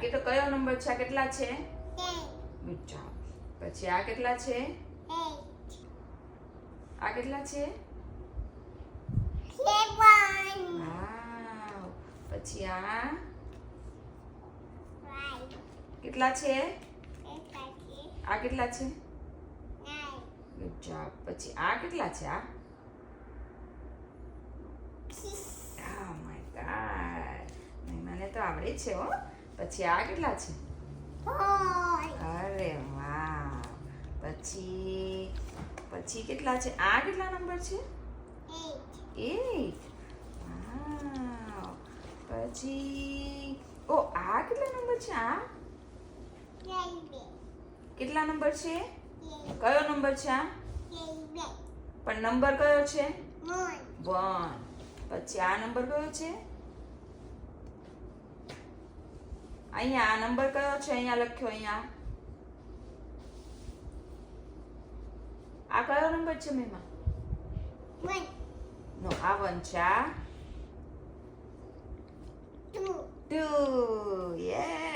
બાકી તો કયો નંબર છે? આ કેટલા છે? પછી આ કેટલા છે? આ કેટલા છે? પછી આ કેટલા છે? આ કેટલા છે? Good job. પછી આ કેટલા છે? આ ઓ માય ગોડ, મને તો આવડે છે હો. પછી આ કેટલા છે? અરે વાહ. પછી કેટલા છે? આ કેટલા નંબર છે? 8. વાવ. પછી આ કેટલા નંબર છે? આ કેટલા નંબર છે? કયો નંબર છે આ? પણ નંબર કયો છે? 1. પછી આ નંબર કયો છે? અહીંયા આ નંબર કયો છે? અહીંયા લખ્યો. અહીંયા આ કયો નંબર છે મેમાં? નો, આ 1 છે. આ 2. યે.